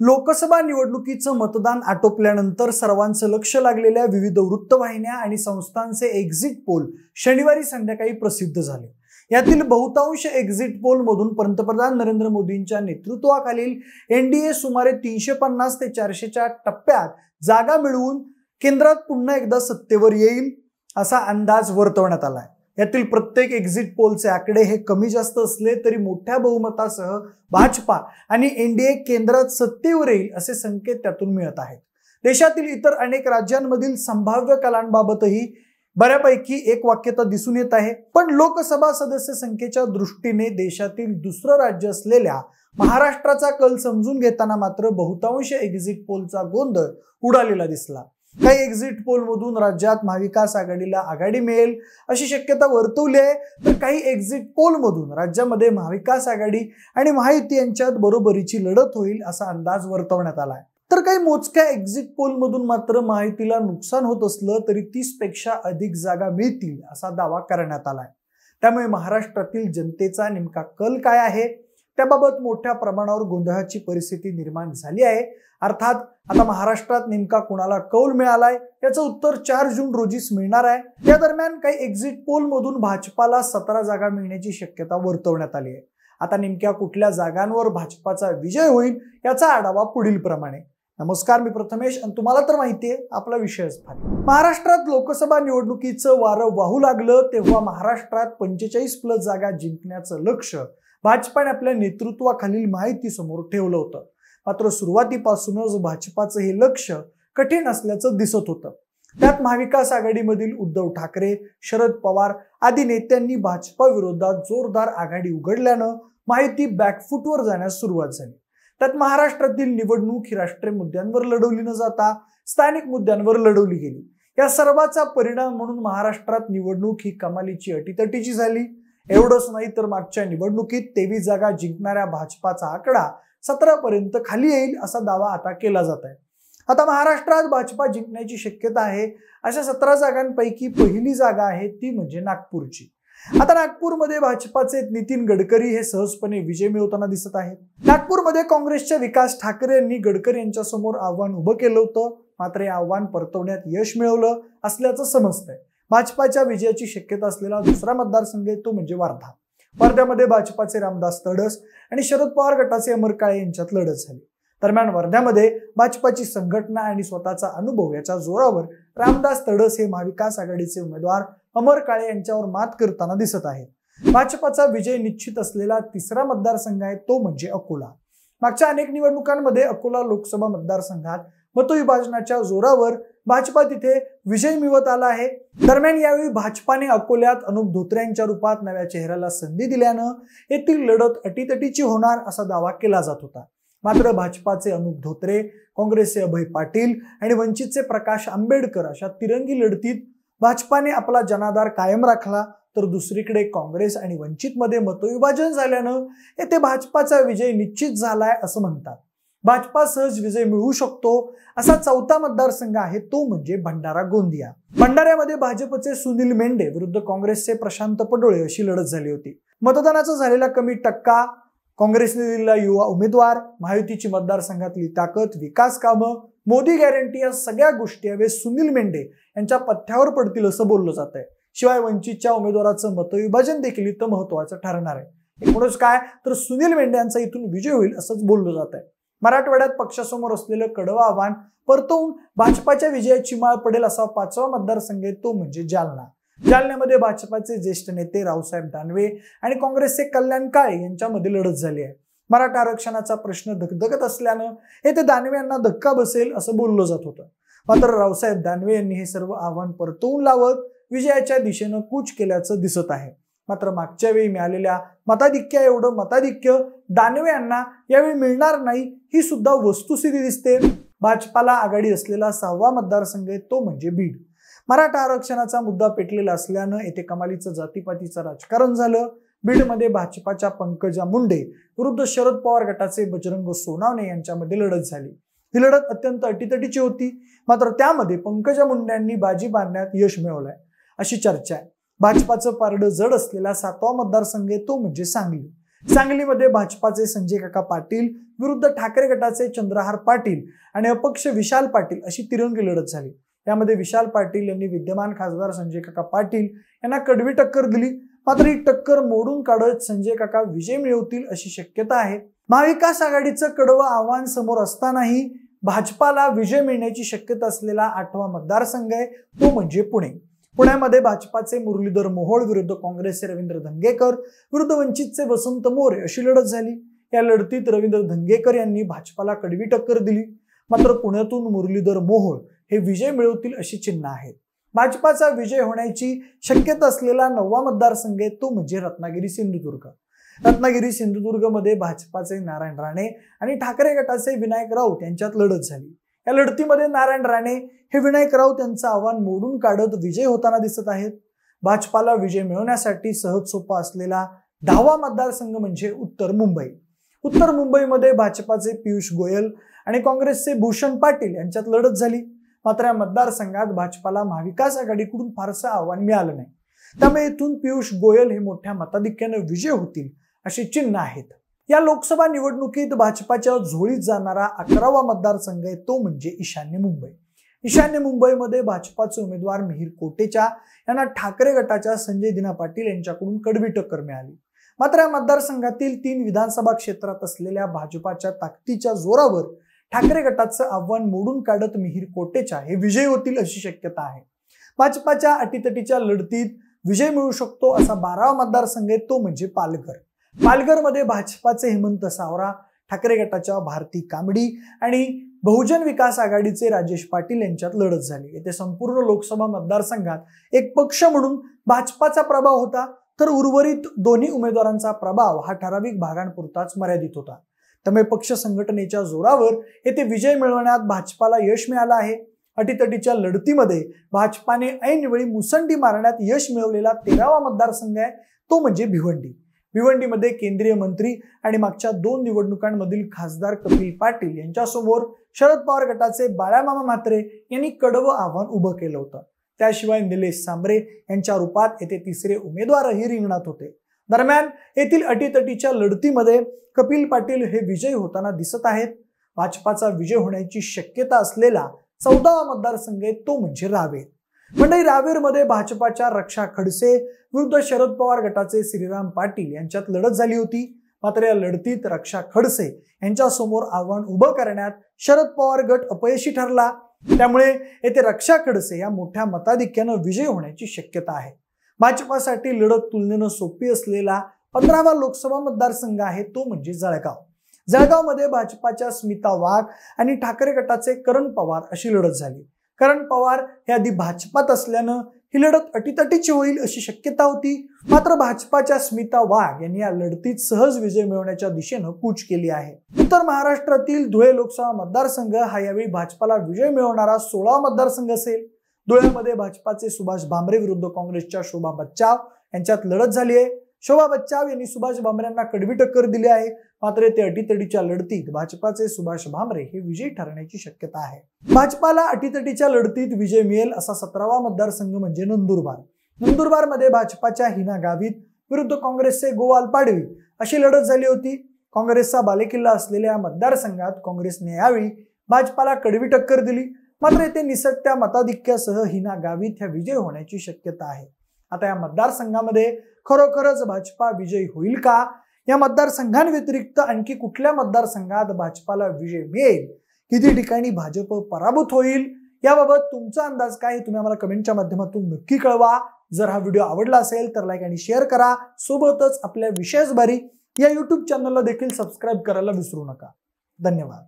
लोकसभा निवडणुकीचं मतदान आटोपल्यानंतर सर्वांचं लक्ष लागलेल्या विविध वृत्तवाहिन्या आणि संस्थांचे एक्झिट पोल शनिवारी संध्याकाळी प्रसिद्ध झाले। यातील बहुतांश एक्झिट पोल मधून पंतप्रधान नरेंद्र मोदींच्या नेतृत्वाखालील एनडीए सुमारे 350 ते 400च्या टप्प्यात जागा मिळवून केंद्रात पुन्हा एकदा सत्तेवर येईल असा अंदाज वर्तवण्यात आलाय। यातील प्रत्येक एक्झिट पोलचे आकडे हे कमी जास्त असले तरी मोठ्या बहुमतासह भाजपा आणि एनडीए केंद्रात सत्तेवर येईल असे संकेत त्यातून मिळत आहेत। देशातील इतर अनेक राज्यांमधील संभाव्य कलांबाबतही बऱ्यापैकी एक वाक्यता दिसून येत आहे। पण लोकसभा सदस्य संख्येच्या दृष्टीने देशातील दुसरं राज्य असलेल्या महाराष्ट्राचा कल समजून घेताना मात्र बहुतांश एक्झिट पोलचा गोंधळ उडालेला दिसला। काही एक्झिट पोल मधून राज्यात महाविकास आघाडीला आघाडी मिळेल अशी शक्यता वर्तवली आहे, तर काही एक्झिट पोल मधून राज्यामध्ये महाविकास आघाडी आणि महायुती यांच्यात बरोबरीची लढत होईल असा अंदाज वर्तवण्यात आला आहे। तर काही मोजक्या एक्झिट पोल मधून मात्र महायुतीला नुकसान होत असलं तरी 30 पेक्षा अधिक जागा मिळतील असा दावा करण्यात आलाय। त्यामुळे महाराष्ट्रातील जनतेचा नेमका कल काय आहे त्याबाबत मोठ्या प्रमाणावर गोंधळाची परिस्थिती निर्माण झाली आहे। अर्थात आता महाराष्ट्रात नेमका कुणाला कौल मिळालाय याचं उत्तर 4 जून रोजीच मिळणार आहे। या दरम्यान काही एक्झिट पोल मधून भाजपाला 17 जागा मिळण्याची शक्यता वर्तवण्यात आली आहे। आता नेमक्या कुठल्या जागांवर भाजपाचा विजय होईल याचा आढावा पुढील प्रमाणे। नमस्कार, मी प्रथमेश आणि तुम्हाला तर माहितीये आपला विषयच भारी। महाराष्ट्रात लोकसभा निवडणुकीचं वारं वाहू लागलं तेव्हा महाराष्ट्रात 45+ जागा जिंकण्याचं लक्ष भाजपाने आपल्या नेतृत्वाखालील महायुतीसमोर ठेवलं होतं। मात्र सुरुवातीपासूनच भाजपाचं हे लक्ष कठीण असल्याचं दिसत होतं। त्यात महाविकास आघाडीमधील उद्धव ठाकरे, शरद पवार आदी नेत्यांनी भाजपा विरोधात जोरदार आघाडी उघडल्यानं महायुती बॅकफुटवर जाण्यास सुरुवात झाली। त्यात महाराष्ट्रातील निवडणूक ही राष्ट्रीय मुद्द्यांवर लढवली न जाता स्थानिक मुद्द्यांवर लढवली गेली। या सर्वाचा परिणाम म्हणून महाराष्ट्रात निवडणूक ही कमालीची अटीतटीची झाली। एवढंच नाही तर मागच्या निवडणुकीत 23 जागा जिंकणाऱ्या भाजपाचा आकडा 17 पर्यंत खाली येईल असा दावा आता केला जात आहे। आता महाराष्ट्रात भाजपा जिंकण्याची शक्यता आहे अशा 17 जागांपैकी पहिली जागा आहे ती म्हणजे नागपूरची। आता नागपूरमध्ये भाजपाचे नितीन गडकरी हे सहजपणे विजय मिळवताना दिसत आहेत। नागपूरमध्ये काँग्रेसच्या विकास ठाकरे यांनी गडकरी यांच्या समोर आव्हान उभं केलं होतं, मात्र हे आव्हान परतवण्यात यश मिळवलं असल्याचं समजतंय। भाजपाच्या विजयाची शक्यता असलेला दुसरा मतदारसंघ तो म्हणजे वर्धा। वर्ध्यामध्ये भाजपाचे रामदास तडस आणि शरद पवार गटाचे अमर काळे यांच्यात लढत झाली। दरम्यान वर्ध्यामध्ये भाजपाची संघटना आणि स्वतःचा अनुभव याच्या जोरावर रामदास तडस हे महाविकास आघाडीचे उमेदवार अमर काळे यांच्यावर मात करताना दिसत आहेत। भाजपाचा विजय निश्चित असलेला तिसरा मतदारसंघ आहे तो म्हणजे अकोला। मागच्या अनेक निवडणुकांमध्ये अकोला लोकसभा मतदारसंघात मतविभाजनाच्या जोरावर भाजपा तिथे विजय मिळवत आला आहे। दरम्यान यावेळी भाजपाने अकोल्यात अनुप धोत्रे यांच्या रूपात नव्या चेहऱ्याला संधी दिल्यानं येथील लढत अटीतटीची होणार असा दावा केला जात होता। मात्र भाजपाचे अनुप धोत्रे, काँग्रेसचे अभय पाटील आणि वंचितचे प्रकाश आंबेडकर अशा तिरंगी लढतीत भाजपाने आपला जनाधार कायम राखला, तर दुसरीकडे काँग्रेस आणि वंचित मध्ये मतविभाजन झाल्यानं येथे भाजपाचा विजय निश्चित झालाय असं म्हणतात। भाजपा सहज विजय मिळवू शकतो असा चौथा मतदारसंघ आहे तो म्हणजे भंडारा गोंदिया। भंडाऱ्यामध्ये भाजपचे सुनील मेंढे विरुद्ध काँग्रेसचे प्रशांत पडोळे अशी लढत झाली होती। मतदानाचा झालेला कमी टक्का, काँग्रेसने दिलेला युवा उमेदवार, महायुतीची मतदारसंघातली ताकद, विकास कामं, मोदी गॅरंटी या सगळ्या गोष्टी यावेळी सुनील मेंढे यांच्या पथ्यावर पडतील असं बोललं जात आहे। शिवाय वंचितच्या उमेदवाराचं मतविभाजन देखील इथं महत्वाचं ठरणार आहे। एकूणच काय तर सुनील मेंढे यांचा इथून विजय होईल असंच बोललं जात आहे। मराठवाड्यात पक्षासमोर असलेलं कडवं आव्हान परतवून भाजपाच्या विजयाची माळ पडेल असा 5वा मतदारसंघ तो म्हणजे जालना। जालन्यामध्ये भाजपाचे ज्येष्ठ नेते रावसाहेब दानवे आणि काँग्रेसचे कल्याण काळे यांच्यामध्ये लढत झाली आहे। मराठा आरक्षणाचा प्रश्न धगधगत असल्यानं येथे दानवे यांना धक्का बसेल असं बोललं जात होतं। मात्र रावसाहेब दानवे यांनी हे सर्व आव्हान परतवून लावत विजयाच्या दिशेनं कूच केल्याचं दिसत आहे। मात्र मागच्या वेळी मिळालेल्या मताधिक्या एवढं मताधिक्य दानवे यांना यावेळी मिळणार नाही ही सुद्धा वस्तुस्थिती दिसते। भाजपाला आघाडी असलेला 6वा मतदारसंघ तो म्हणजे बीड। मराठा आरक्षणाचा मुद्दा पेटलेला असल्यानं येथे कमालीचं जातीपातीचं राजकारण झालं। बीडमध्ये भाजपाच्या पंकजा मुंडे विरुद्ध शरद पवार गटाचे बजरंग सोनावणे यांच्यामध्ये लढत झाली। ही लढत अत्यंत अटीतटीची होती, मात्र त्यामध्ये पंकजा मुंडे यांनी बाजी बांधण्यात यश मिळवलंय अशी चर्चा आहे। भाजपाचं पारडं जड असलेला 7वा मतदारसंघ तो म्हणजे सांगली। सांगलीमध्ये भाजपाचे संजय काका पाटील विरुद्ध ठाकरे गटाचे चंद्रहार पाटील आणि अपक्ष विशाल पाटील अशी तिरंगी लढत झाली। यामध्ये विशाल पाटील यांनी विद्यमान खासदार संजय काका पाटील यांना कडवी टक्कर दिली, मात्र ही टक्कर मोडून काढत संजय काका विजय मिळवतील अशी शक्यता आहे। महाविकास आघाडीचं कडवं आव्हान समोर असतानाही भाजपाला विजय मिळण्याची शक्यता असलेला 8वा मतदारसंघ आहे तो म्हणजे पुणे। पुण्यामध्ये भाजपाचे मुरलीधर मोहोळ विरुद्ध काँग्रेसचे रवींद्र धंगेकर विरुद्ध वंचितचे वसंत मोरे अशी लढत झाली। या लढतीत रवींद्र धंगेकर यांनी भाजपाला कडवी टक्कर दिली, मात्र पुण्यातून मुरलीधर मोहोळ हे विजय मिळवतील अशी चिन्ह आहेत। भाजपाचा विजय होण्याची शक्यता असलेला 9वा मतदारसंघ आहे तो म्हणजे रत्नागिरी सिंधुदुर्ग। रत्नागिरी सिंधुदुर्ग मध्ये भाजपाचे नारायण राणे आणि ठाकरे गटाचे विनायक राऊत यांच्यात लढत झाली। या लढतीमध्ये नारायण राणे हे विनायक राऊत यांचं आव्हान मोडून काढत विजय होताना दिसत आहेत। भाजपाला विजय मिळवण्यासाठी सहज सोपा असलेला 10वा मतदारसंघ म्हणजे उत्तर मुंबई। उत्तर मुंबईमध्ये भाजपाचे पियुष गोयल आणि काँग्रेसचे भूषण पाटील यांच्यात लढत झाली, मात्र या मतदारसंघात भाजपाला महाविकास आघाडीकडून फारसं आव्हान मिळालं नाही, त्यामुळे इथून पियुष गोयल हे मोठ्या मताधिक्याने विजय होतील अशी चिन्ह आहेत। या लोकसभा निवडणुकीत भाजपाच्या झोळीत जाणारा 11वा मतदारसंघ आहे तो म्हणजे ईशान्य मुंबई। ईशान्य मुंबईमध्ये भाजपाचे उमेदवार मिहिर कोटेचा यांना ठाकरे गटाच्या संजय दिना पाटील यांच्याकडून कडवी टक्कर मिळाली, मात्र या मतदारसंघातील 3 विधानसभा क्षेत्रात असलेल्या भाजपाच्या ताकदीच्या जोरावर ठाकरे गटाचं आव्हान मोडून काढत मिहिर कोटेचा हे विजयी होतील अशी शक्यता आहे। भाजपाच्या अटीतटीच्या लढतीत विजय मिळू शकतो असा 12वा मतदारसंघ आहे तो म्हणजे पालघर। पालघरमध्ये भाजपाचे हेमंत सावरा, ठाकरे गटाच्या भारती कांबडी आणि बहुजन विकास आघाडीचे राजेश पाटील यांच्यात लढत झाली। येथे संपूर्ण लोकसभा मतदारसंघात एक पक्ष म्हणून भाजपाचा प्रभाव होता, तर उर्वरित दोन्ही उमेदवारांचा प्रभाव हा ठराविक भागांपुरताच मर्यादित होता। त्यामुळे पक्ष संघटनेच्या जोरावर येथे विजय मिळवण्यात भाजपाला यश मिळालं आहे। अटीतटीच्या लढतीमध्ये भाजपाने ऐनवेळी मुसंडी मारण्यात यश मिळवलेला 13वा मतदारसंघ आहे तो म्हणजे भिवंडी। भिवंडीमध्ये केंद्रीय मंत्री आणि मागच्या 2 निवडणुकांमधील खासदार कपिल पाटील यांच्यासमोर शरद पवार गटाचे बाळामामा म्हात्रे यांनी कडवं आव्हान उभं केलं होतं। त्याशिवाय निलेश सांबरे यांच्या रूपात येथे तिसरे उमेदवारही रिंगणात होते। दरम्यान येथील अटीतटीच्या लढतीमध्ये कपिल पाटील हे विजयी होताना दिसत आहेत। भाजपाचा विजय होण्याची शक्यता असलेला 14वा मतदारसंघ आहे तो म्हणजे रावेर। मंडई रावेरमध्ये भाजपाच्या रक्षा खडसे विरुद्ध शरद पवार गटाचे श्रीराम पाटील यांच्यात लढत झाली होती, मात्र या लढतीत रक्षा खडसे यांच्या समोर आव्हान उभं करण्यात शरद पवार गट अपयशी ठरला, त्यामुळे येथे रक्षा खडसे या मोठ्या मताधिक्याने विजय होण्याची शक्यता आहे। भाजपासाठी लढत तुलनेनं सोपी असलेला 15वा लोकसभा मतदारसंघ आहे तो म्हणजे जळगाव। जळगावमध्ये भाजपाच्या स्मिता वाघ आणि ठाकरे गटाचे करण पवार अशी लढत झाली। करण पवार हे आधी भाजपात असल्यानं ही लढत अटीतटीची होईल अशी शक्यता होती, मात्र भाजपाच्या स्मिता वाघ यांनी या लढतीत सहज विजय मिळवण्याच्या दिशेनं कूच केली आहे। उत्तर महाराष्ट्रातील धुळे लोकसभा मतदारसंघ हा यावेळी भाजपाला विजय मिळवणारा 16वा मतदारसंघ असेल। धुळ्यामध्ये भाजपाचे सुभाष भामरे विरुद्ध काँग्रेसच्या शोभा बच्चाव यांच्यात लढत झाली आहे। शोभा बच्चाव यांनी सुभाष भामरेंना कडवी टक्कर दिली आहे, मात्र ते अटीतटीच्या लढतीत भाजपाचे सुभाष भामरे हे विजयी ठरण्याची शक्यता आहे। भाजपाला अटीतटीच्या लढतीत विजय मिळेल असा 17वा मतदारसंघ म्हणजे नंदुरबार। नंदुरबारमध्ये भाजपाच्या हिना गावित विरुद्ध काँग्रेसचे गोवाल पाडवी अशी लढत झाली होती। काँग्रेसचा बालेकिल्ला असलेल्या मतदारसंघात काँग्रेसने यावेळी भाजपाला कडवी टक्कर दिली, मात्र येथे निसटत्या मताधिक्यासह हिना गावित ह्या विजय होण्याची शक्यता आहे। आता या मतदारसंघामध्ये खरोखरच भाजपा विजयी होईल का? या मतदारसंघांव्यतिरिक्त आणखी कुठल्या मतदारसंघात भाजपाला विजय मिळेल? किती ठिकाणी भाजप पराभूत होईल? याबाबत तुमचा अंदाज काय तुम्ही आम्हाला कमेंटच्या माध्यमातून नक्की कळवा। जर हा व्हिडिओ आवडला असेल तर लाईक आणि शेअर करा। सोबतच आपल्या विशेष बारी या YouTube चॅनलला देखील सबस्क्राईब करायला विसरू नका। धन्यवाद।